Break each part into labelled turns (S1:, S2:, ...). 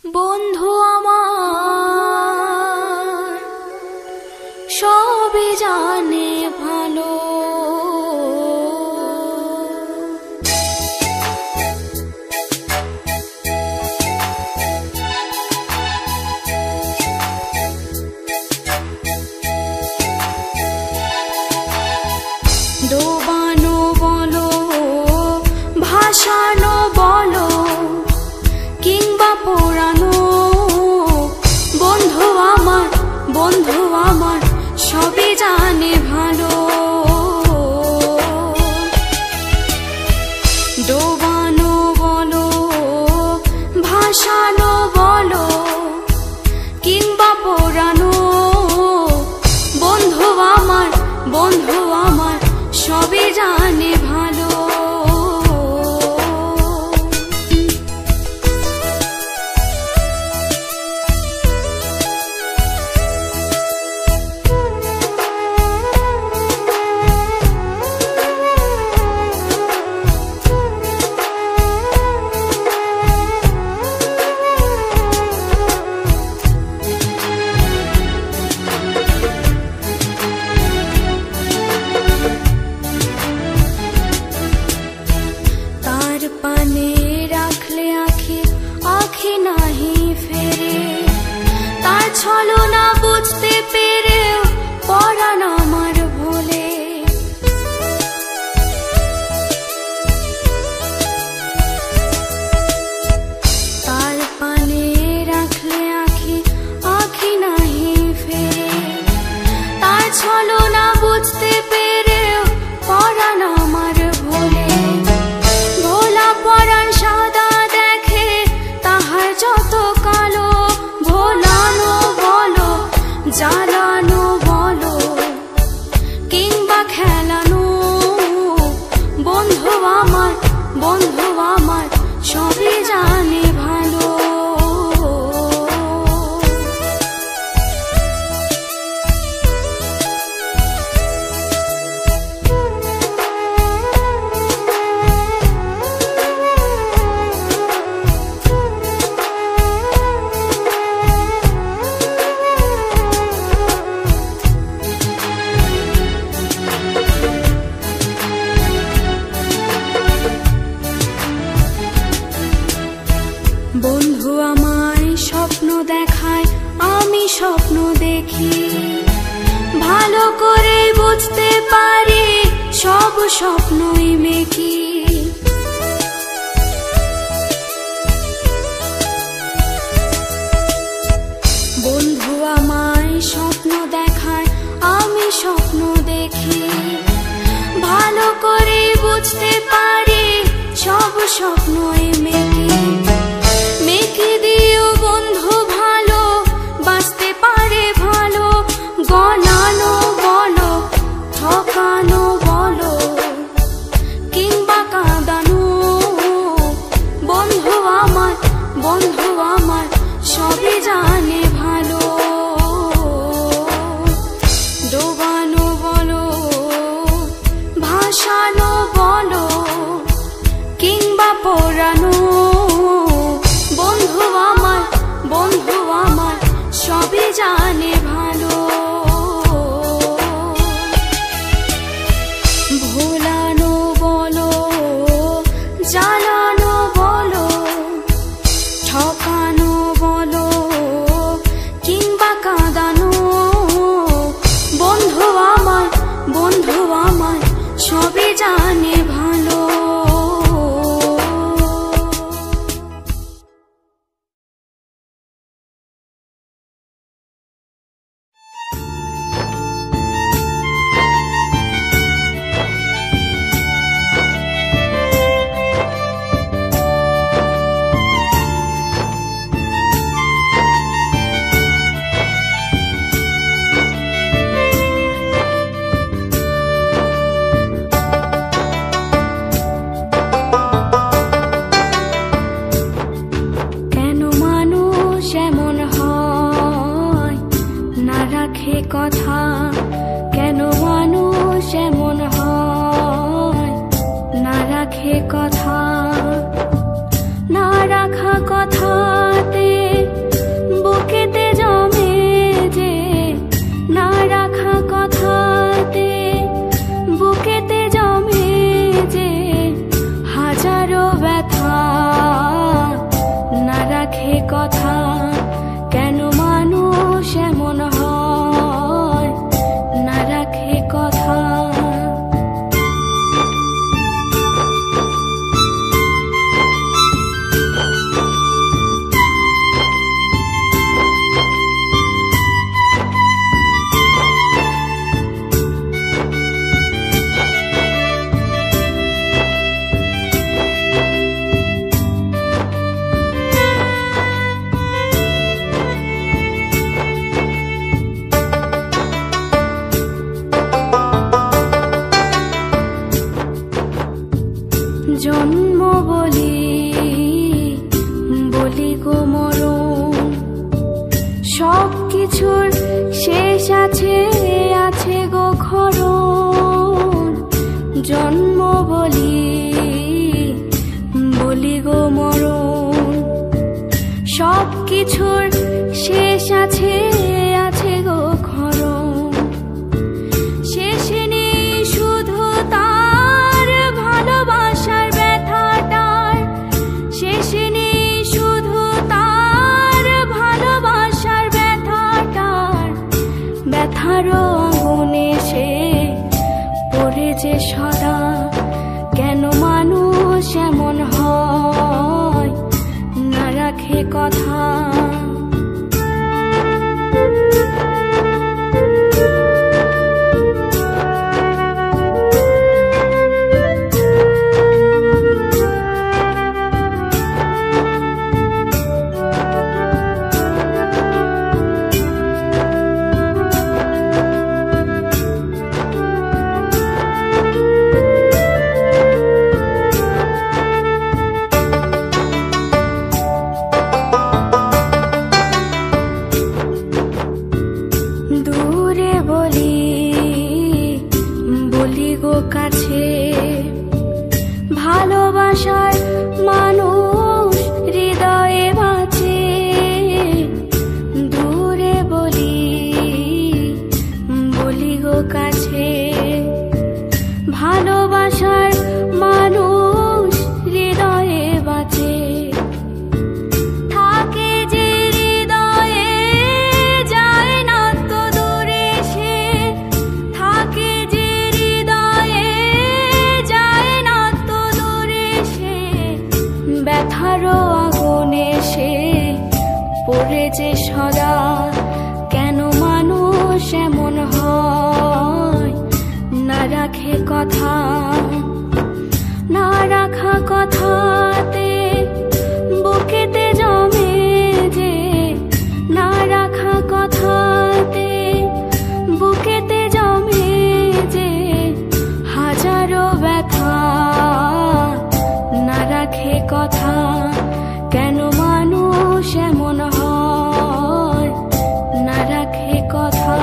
S1: বন্ধু আমার সবই জানে ভালো, ডোবানো বলো ভাসানো বলো কিংবা পোড়ানো, বন্ধু আমার সবই জানে ভালো। ডোবানো বলো ভাসানো বলো কিংবা পোড়ানো, বন্ধু আমার সবই জানে ভালো। পানে রাখলে আখি আখি নাহি ফেরে, তার ছলনা বুঝতে পেরেও পরাণ আমার ভোলে। তার পানে রাখলে আখি আখি নাহি ফেরে, তার ছলনা বুঝতে পেরেও পরাণ আমার ভোলে। পরাণ সাদা দেখে তাহার যত কালো, ভোলানো বলো জ্বালানো বলো কিংবা খেলানো, বন্ধু আমার সবই জানে ভালো। বন্ধু আমায় স্বপ্ন দেখায়, আমি স্বপ্ন দেখি, ভালো করে বুঝতে পারি সব স্বপ্নই মেকি। বন্ধু আমায় স্বপ্ন দেখায়, আমি স্বপ্ন দেখি, ভালো করে বুঝতে পারি সব স্বপ্নই মেকি। মেকি দিও বন্ধু ভালো বাঁচতে পারে ভালো, গলানো বলো ঠকানো বলো কিংবা কাঁদানো, বন্ধু আমার সবই জানে ভালো। ডোবানো বলো ভাসানো বলো কিংবা পোড়ানো, বন্ধু আমার সবই জানে ভালো। ভোলানো বলো জ্বালানো বলো ঠকানো বলো কিংবা কাঁদানো, বন্ধু আমার সবই জানে ভালো। ব্যথা না রাখে কথা, কেন মানুষ এমন হয় না রাখে কথা। জন্ম বলি বলি গো মরণ, সব কিছুর শেষ আছে, আছে গো ক্ষরণ। জন্ম বলি বলি গো মরণ, সব কিছুর শেষ আছে, আছে গো ক্ষরণ। শেষে নেই শুধু তার ভালোবাসার ব্যথাটার, শেষে নেই শুধু তার ভালোবাসার ব্যথাটার। ব্যথারও আগুনে সে পড়ে যে সদা, কেন মানুষ এমন হয় না রাখে কথা। দূরে বলি বলি গো কাছে, ভালোবাসার মানুষ হৃদয়ে বাঁচে। দূরে বলি বলি গো কাছে, ভালোবাসার মানুষ হৃদয়ে বাঁচে। থাকে যে হৃদয়ে যায় না তো দূরে সে, থাকে যে হৃদয়ে যায় না তো দূরে সে। ব্যথারও আগুনে সে পড়ে যে সদা, কেন মানুষ এমন হয় না রাখে কথা। না রাখা কথাতে বুকেতে জমে যে, না রাখা কথাতে বুকেতে জমে যে। হাজারো ব্যথা না রাখে কথা, কেন মানুষ এমন হয় না রাখে কথা।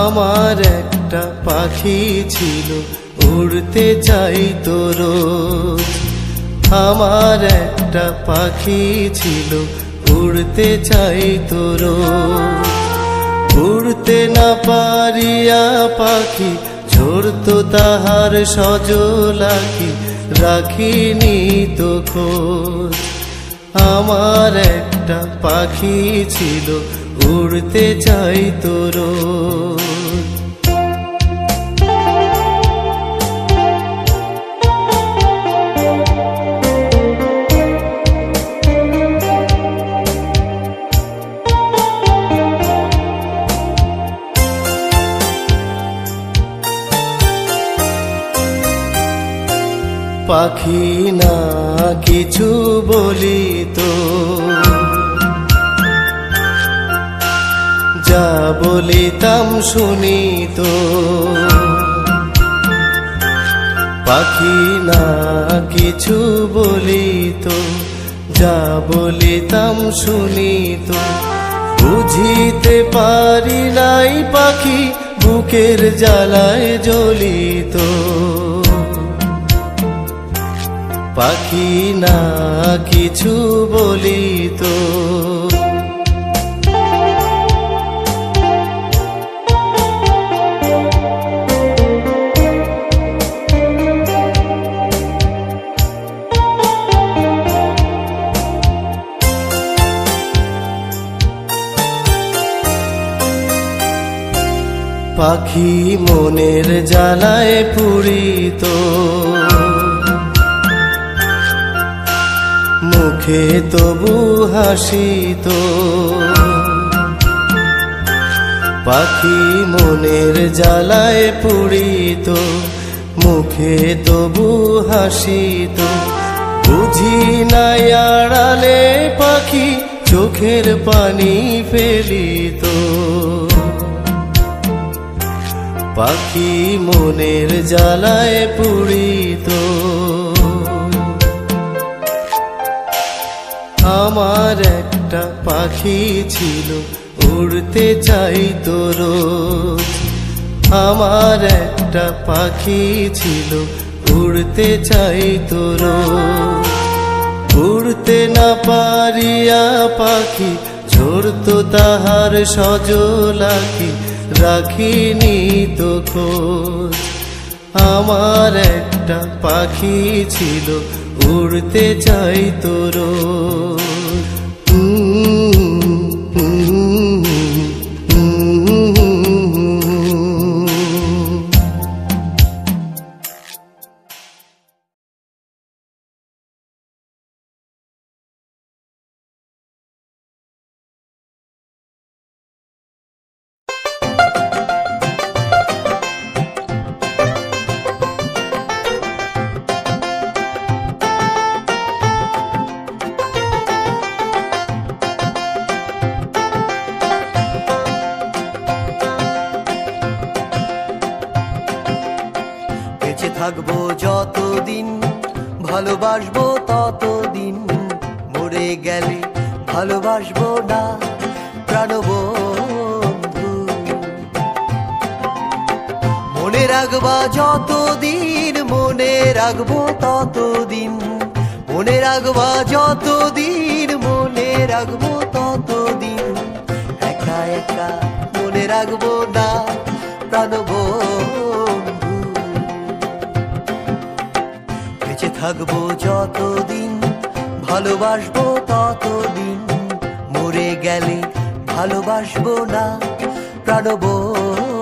S2: আমার একটা পাখি ছিল উড়তে চাইতো রোজ। আমার একটা পাখি ছিল উড়তে চাইতো রোজ। উড়তে না পারিয়া পাখি ঝরতো তাহার সজলাকি, রাখিনি তো খোঁজ। আমার একটা পাখি ছিল উড়তে চাইতো রোজ। পাখি না কিছু বলি তো, যা বলিতাম শুনি তো। পাখি না কিছু বলি তো, যা বলিতাম শুনি তো। বুঝিতে পারি নাই পাখি বুকের জ্বালায় জ্বলিত। পাখি না কিছু বলি তো। পাখি মনের জ্বালায় পুরিত, মুখে তবু হাসিত। পাখি মনের জ্বালায় পুরিত, মুখে তবু হাসিত। বুঝি নাই আড়ালে পাখি চোখের পানি ফেলিত। পাখি মনের জ্বালায় পুরিত। আমার একটা পাখি ছিল উড়তে চাইতো রোজ। আমার একটা পাখি ছিল উড়তে চাইতো রোজ। উড়তে না পারিয়া পাখি ঝরতো তাহার সজলাখি, রাখিনি তো খোঁজ। আমার একটা পাখি ছিল উড়তে চাইতো রোজ।
S3: থাকবো যতদিন, ভালোবাসবো ততদিন। মরে গেলে ভালোবাসবো না প্রাণবন্ধু। মনে রাখবা যতদিন, মনে রাখবো ততদিন। মনে রাখবা যতদিন, মনে রাখবো ততদিন। একা একা মনে রাখবো না প্রাণবন্ধু। থাকবো যতদিন, ভালোবাসবো ততদিন। মরে গেলে ভালোবাসবো না প্রাণবন্ধু।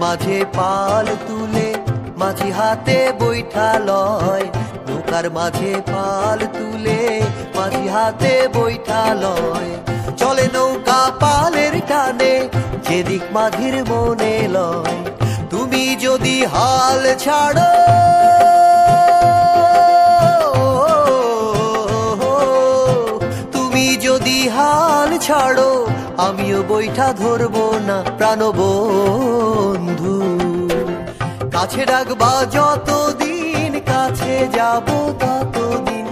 S3: মাঝে পাল তুলে মাঝি হাতে বৈঠা লয়। নৌকার মাঝে পাল তুলে মাঝি হাতে বৈঠা লয়। চলে নৌকা পালের টানে যেদিক মাঝির মনে লয়। তুমি যদি হাল ছাড়ো, তুমি যদি হাল ছাড়ো, আমিও বৈঠা ধরবো না প্রাণবন্ধু। কাছে ডাকবা যতদিন, কাছে যাব ততদিন।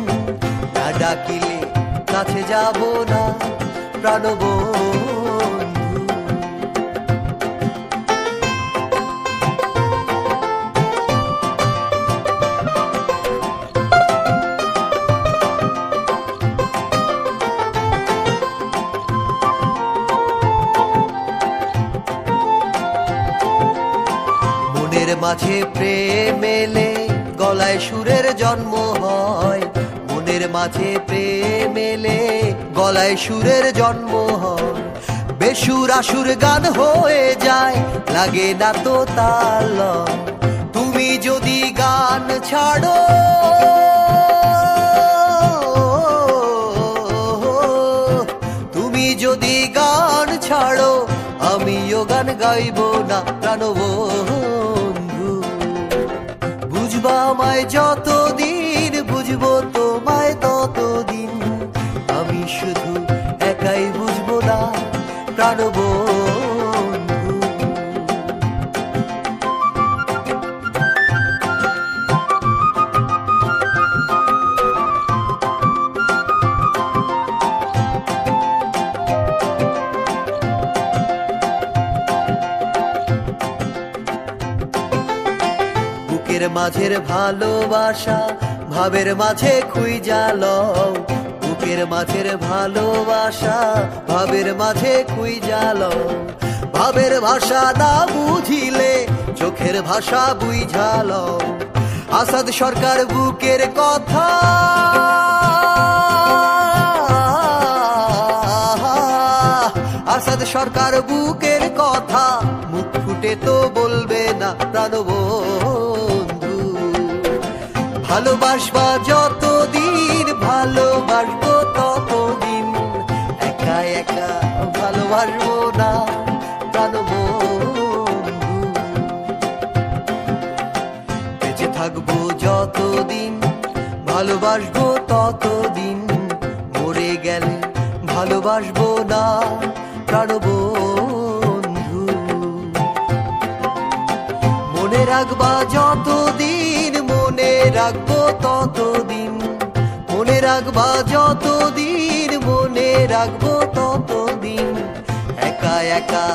S3: না ডাকিলে কাছে যাব না প্রাণবন্ধু। মাঝে প্রেম এলে গলায় সুরের জন্ম হয়। মনের মাঝে প্রেম এলে গলায় সুরের জন্ম হয়। বেসুর আসুর গান হয়ে যায়, লাগে না তো তাল। তুমি যদি গান ছাড়ো, তুমি যদি গান ছাড়ো, আমিও গান গাইব না প্রাণবন্ধু। বুঝবা আমায় যতদিন, বুঝবো তোমায় ততদিন, আমি শুধু একাই বুঝবো না প্রাণবন্ধু। বুকের মাঝের ভালোবাসা ভাবের মাঝে খুঁজা লও, বুকের মাঝের ভালোবাসা ভাবের মাঝে খুঁজা লও। ভাবের ভাষা না বুঝিলে চোখের ভাষা বুঝা লও। আসাদ সরকার বুকের কথা, আসাদ সরকার বুকের কথা মুখ ফুটে তো বলবে না প্রাণবন্ধু। ভালোবাসবা যতদিন, ভালোবাসবো ততদিন, একা একা ভালোবাসবো না প্রাণবন্ধু। বেঁচে থাকবো যতদিন, ভালোবাসবো ততদিন, মরে গেলে ভালোবাসবো না প্রাণবন্ধু। মনে রাখবা যতদিন, মনে রাখবো ততদিন, মনে রাখবা যতদিন, মনে রাখবো ততদিন, একা একা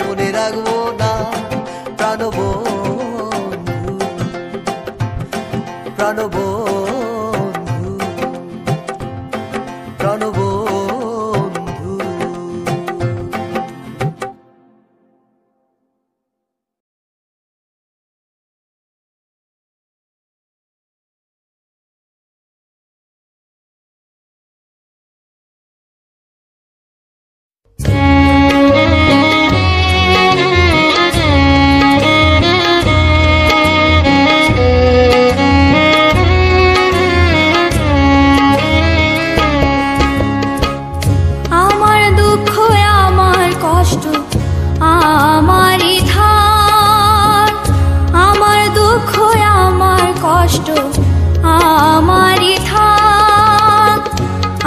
S3: মনে রাখবো না প্রাণবন্ধু, প্রাণবন্ধু, প্রাণবন্ধু।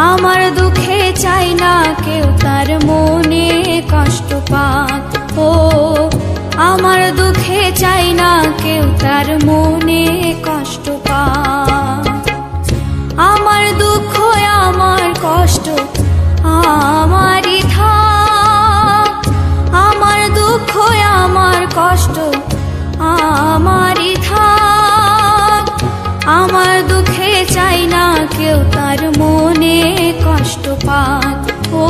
S1: আমার দুঃখে চাই না কেউ তার মনে কষ্ট পাক, ও আমার দুঃখে চাই না কেউ তার মনে কষ্ট পাক। আমার দুঃখ আমার কষ্ট আমারই থাক, আমার দুঃখ আমার কষ্ট আমারই থাক। আমার দুঃখে চাই না কেউ তার মনে কষ্ট পাক, ও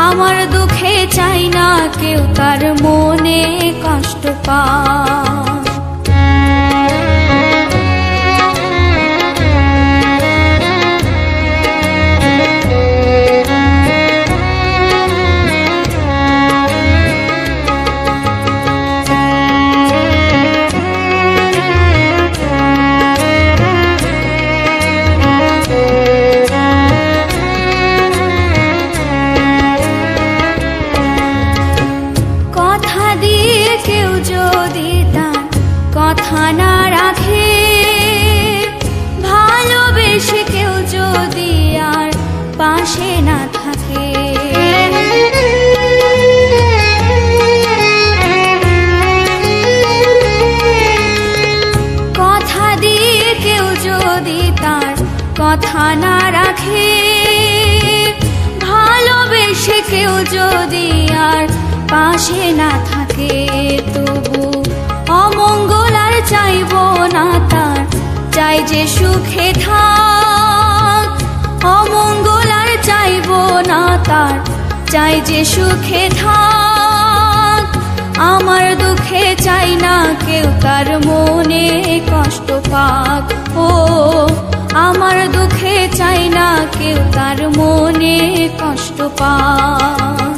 S1: আমার দুঃখে চাই না কেউ তার মনে কষ্ট পাক। কথা না রাখে, ভালোবেসে কেউ যদি আর পাশে না থাকে, কথা দিয়ে কেউ যদি তার কথা না রাখে, ভালোবেসে কেউ যদি আর পাশে না থাকে, তবু অমঙ্গল আর চাইব না তার, চাই যে সুখে থাক। অমঙ্গল আর চাইব না তার, চাই যে সুখে থাক। আমার দুঃখে চাই না কেউ তার মনে কষ্ট পাক, ও আমার দুঃখে চাই না কেউ তার মনে কষ্ট পাক।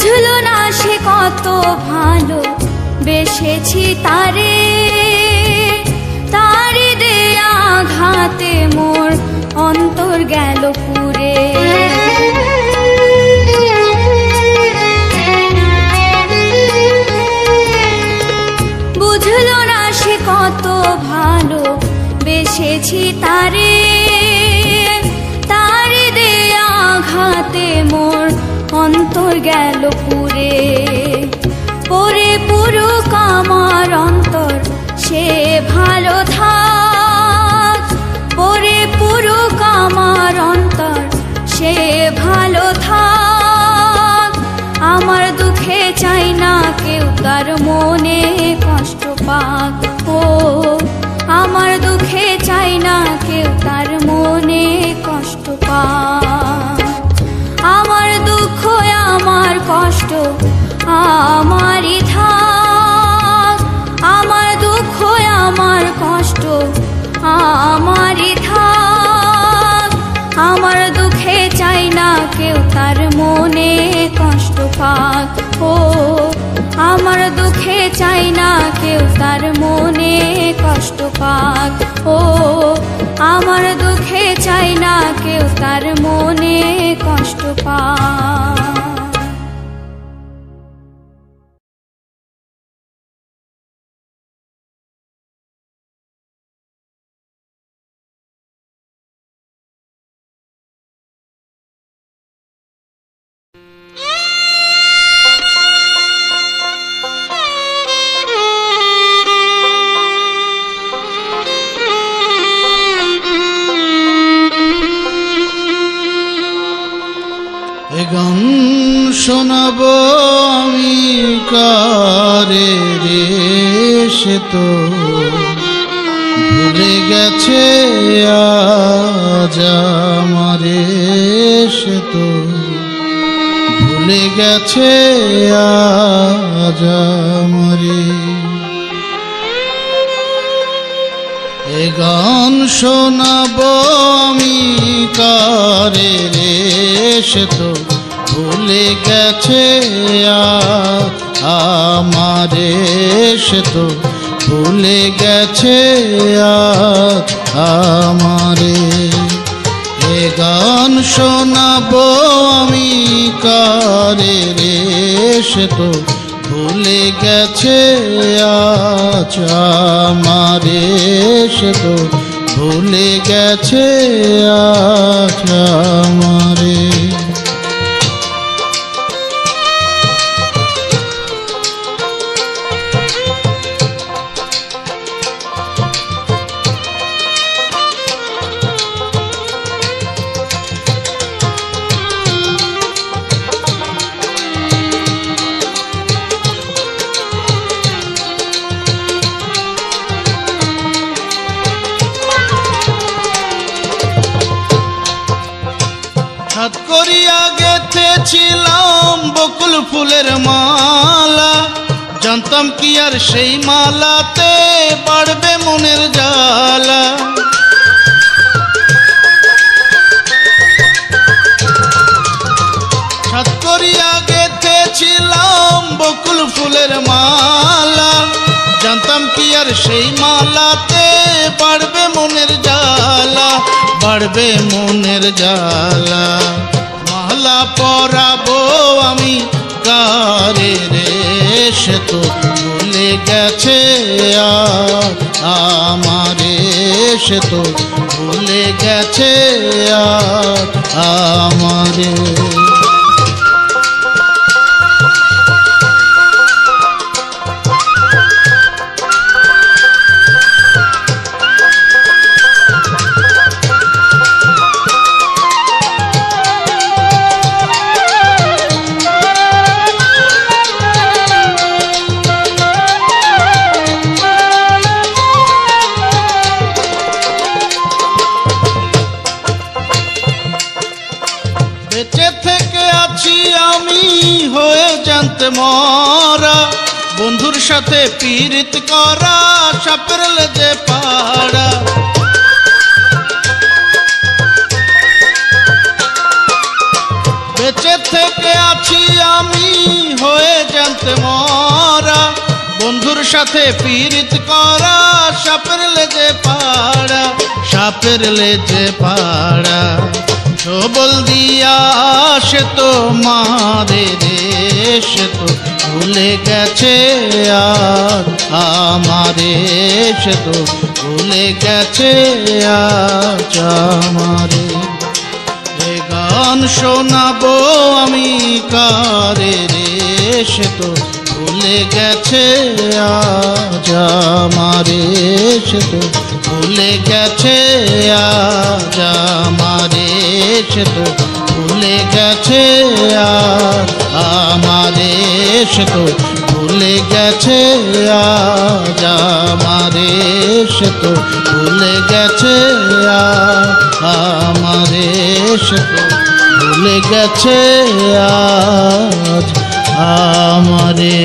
S1: বুঝলো না সে কত ভালো বেসেছি তারে, তারি দেয়া আঘাতে মোর অন্তর গেল পুরে। বুঝলো না সে কত ভালো বেসেছি তারে, তারি দেয়া আঘাতে মোর অন্তর গেল পুরে। পরে পুরুক আমার অন্তর সে ভালো থাক, পরে পুরুক আমার অন্তর সে ভালো থাক। আমার দুঃখে চাই না কেউ তার মনে কষ্ট পাক, ও আমার দুঃখে চাই না কেউ তার মনে কষ্ট পাক। আমার দুঃখ আমার কষ্ট আমারই থাক, আমার দুঃখ আমার কষ্ট আমারই থাক। আমার দুঃখে চাই না কেউ তার মনে কষ্ট পাক, ও আমার দুঃখে চাই না কেউ তার মনে কষ্ট পাক, ও আমার দুঃখে চাই না কেউ তার মনে কষ্ট পাক।
S4: গান শোনাবো আমি কারে রে, সে তো ভুলে গেছে আজ আমারে, সে তো ভুলে গেছে আজ আমারে। এ গান শোনাবো আমি কারে রে, সে তো ভুলে গেছে আমারে, সে তো ভুলে গেছে আমারে। এ গান শোনাবো আমি কারে রে, সে তো ভুলে গেছে আজ আমারে, সে তো ভুলে গেছে আজ আমারে। হাত করিয়া গেথেছিলাম বকুল ফুলের মালা, জানতাম কি আর সেই মালাতে বাড়বে মনের জ্বালা। হাত করিয়া গেথেছিলাম বকুল ফুলের মালা, জানতাম কি আর সেই মালাতে বাড়বে মনের জ্বালা, বাড়বে মনের জ্বালা। মালা পরাবো আমি কারে রে, সে তো ভুলে গেছে আমারে, সে তো ভুলে গেছে আমারে। বেঁচে থেকে আছি আমি হয়ে জানতে মরা, বন্ধুর সাথে পীড়িত করা সাপের লেজে পাড়া। বেঁচে থেকে আছি আমি হয়ে জানতে মরা, বন্ধুর সাথে পীড়িত করা, সাপের লেজে পাড়া, সাপের লেজে পাড়া। সবল দিয়া সে তো মারে রে, সে তো ভুলে গেছে আর আমারে, সে তো ভুলে গেছে আজ আমারে। এ গান শোনাবো আমি কারে রে, সে তো ভুলে গেছে আজ আমারে, সে তো ভুলে গেছে আজ আমারে, সে তো ভুলে গেছে আজ আমারে, সে তো ভুলে গেছে আজ আমারে, সে তো ভুলে গেছে আজ আমারে, সে তো ভুলে গেছে আজ আমারে।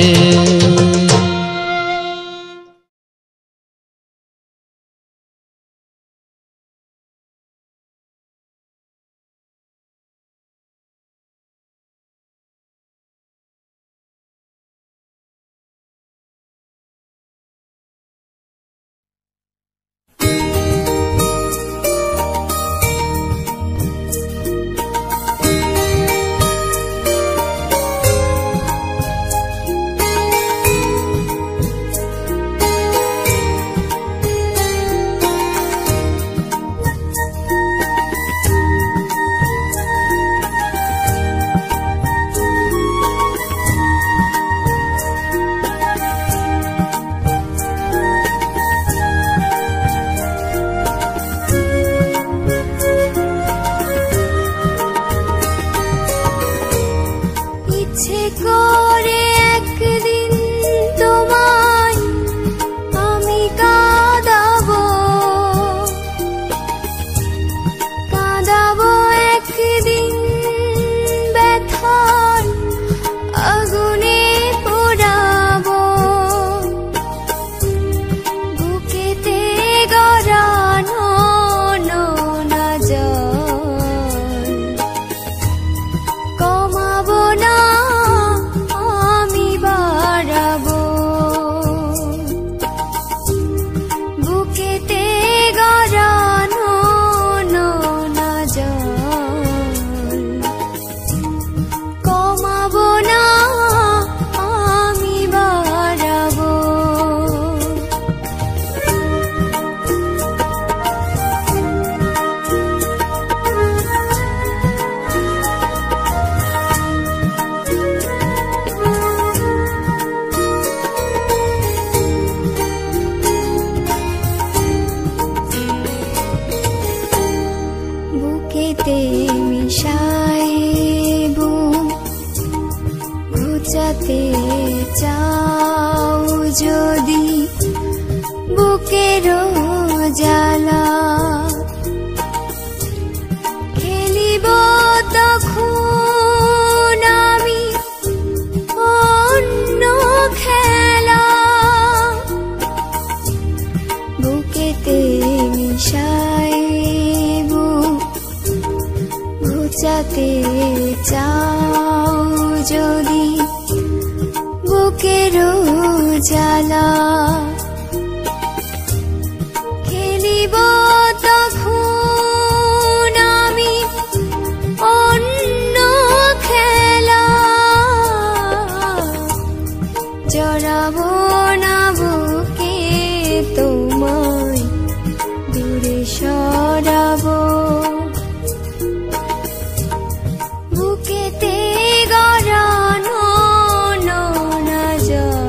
S1: ঘুচাতে চাও যদি বুকের জ্বালা, খেলিব তখন আমি অন্য খেলা, বুকেতে মিশাইব ঘুচাতে চাও যদি বুকের জ্বালা, খেলিব তখন আমি অন্য খেলা, জড়াব না বুকে তোমায় দূরে সরাব, বুকেতে গড়ানো নোনা জল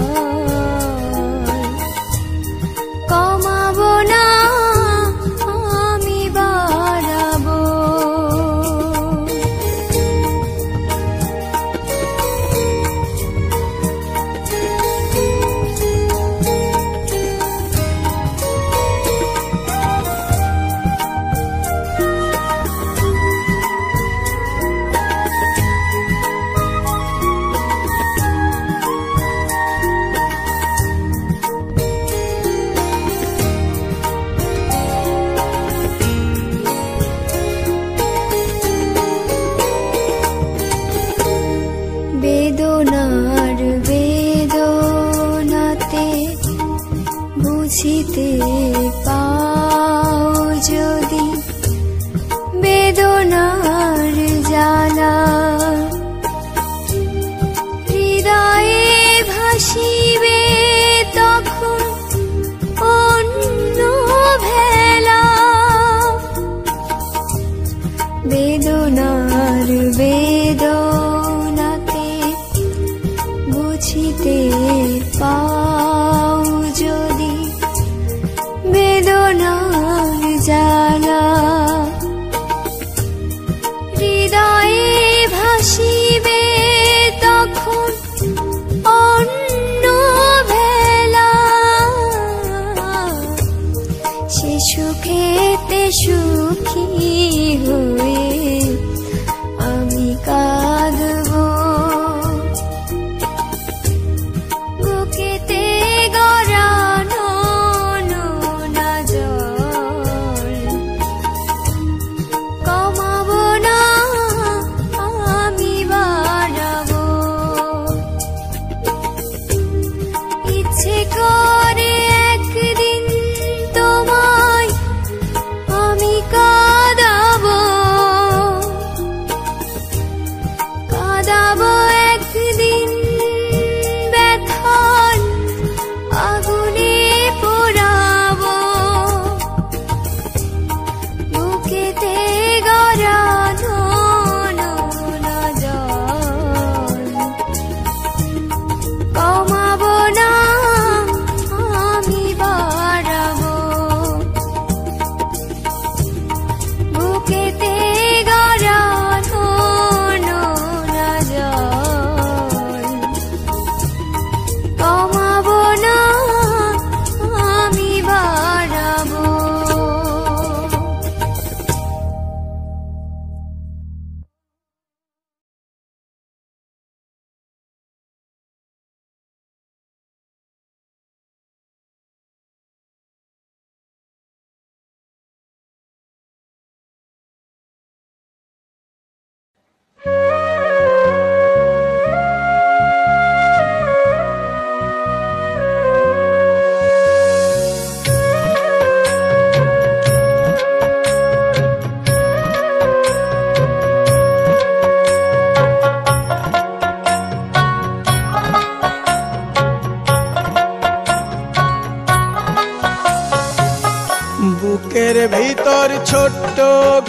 S5: ভিতর ছোট্ট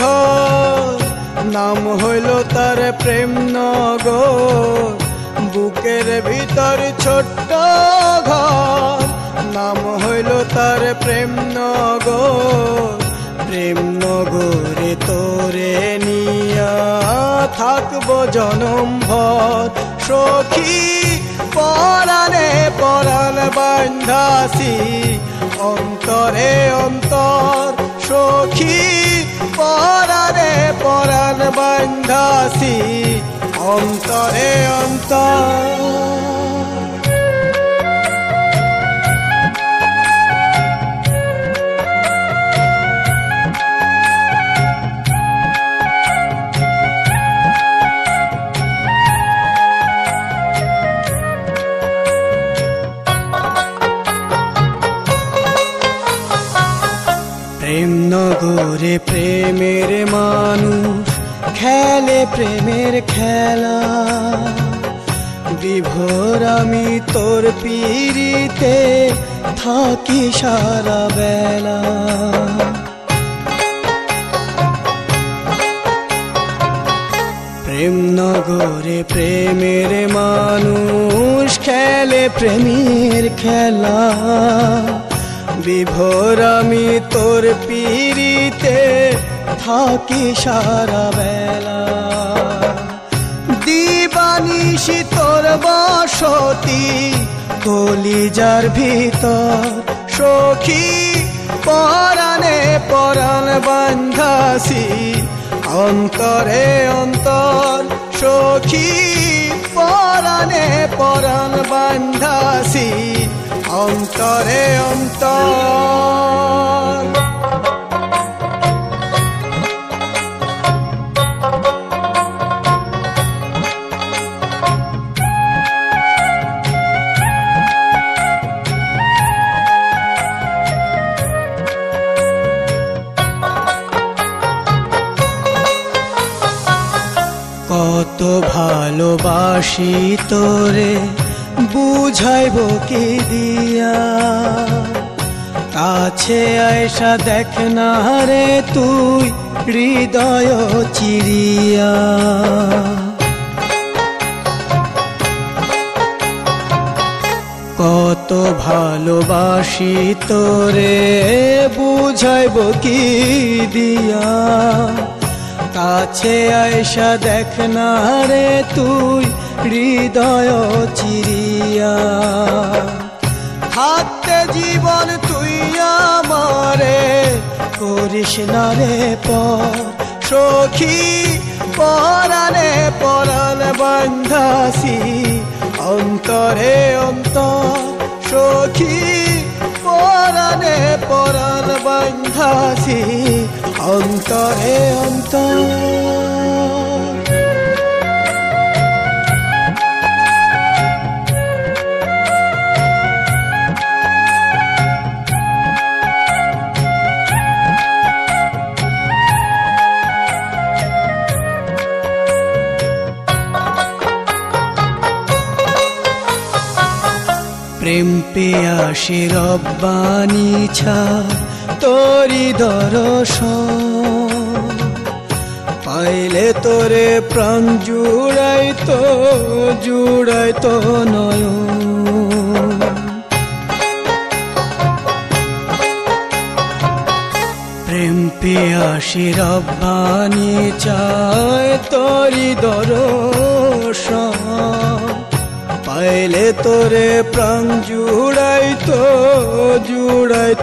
S5: ঘর, নাম হইল তার প্রেম নগর। বুকের ভিতর ছোট্ট ঘর, নাম হইল তার প্রেম নগর। প্রেম নগরে তোরে নিয়া থাকবো জনম ভর। সখী পরাণে পরাণ বান্ধাসি অন্তরে অন্তর। সখী পরাণে পরাণ বান্ধাসি অন্তরে অন্তর। প্রেম নগরে প্রেমের মানুষ খেলে প্রেমের খেলা। বিভোর আমি তোর পিরিতে থাকি সারা বেলা। প্রেম নগরে প্রেমের মানুষ খেলে প্রেমের খেলা। বিভোর আমি তোর পিরিতে থাকি সারা বেলা। দিবানিশি তোর বসতি কলিজার ভিতর। সখী পরাণে পরাণ বান্ধাসি অন্তরে অন্তর। সখী পরাণে পরাণ বান্ধাসি অন্তরে অন্তর। কত ভালোবাসি তোরে বুঝাইব কি দিয়া। কাছে আয়সা দেখ না রে তুই হৃদয় চিরিয়া। কত ভালোবাসি তোরে বুঝাইব কি দিয়া। কাছে আয়সা দেখ না রে তুই হৃদয় চিরিয়া। থাকতে জীবন তুই আমারে করিস না রে পর। সখী পরাণে পরাণ বান্ধাসি অন্তরে অন্তর। সখী পরাণে পরাণ বান্ধাসি অন্তরে অন্তর। প্রেম পেয়াসে রব্বানি ছা তোরি দর্শন। পাইলে তোরে প্রাণ জুড়াই তো নয়ন। প্রেম পেয়াসে রব্বানি চায় তোরি দর্শন। পাইলে তোরে প্রাণ জুড়াই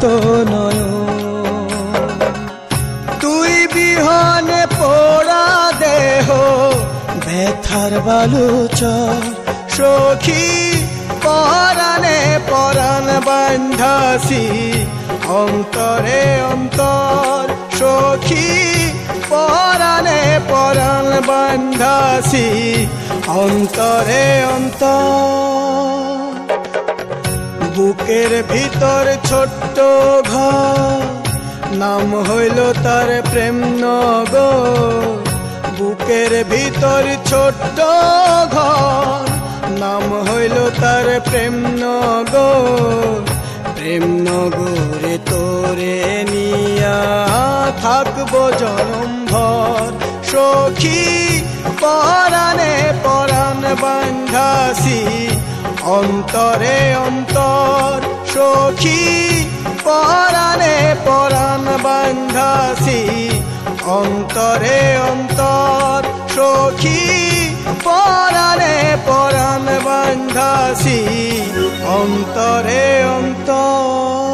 S5: তো নয়ন। তুই বিহনে পোড়া দেহ ব্যথার বালুচর। সখী পরাণে পরাণ বান্ধাসি অন্তরে অন্তর। সখী পরাণে পরাণ বান্ধাসি অন্তরে অন্তর। বুকের ভিতর ছোট্ট ঘর, নাম হইল তার প্রেম নগর। বুকের ভিতর ছোট্ট ঘর, নাম হইল তার প্রেম নগর। প্রেম নগরে তোরে নিয়া থাকবো জনম ভর সখী পরাণে পরাণ বান্ধাসি অন্তরে অন্তর সখী পরাণে পরাণ বান্ধাসি অন্তরে অন্তর সখী পরাণে পরাণ বান্ধাসি অন্তরে অন্তর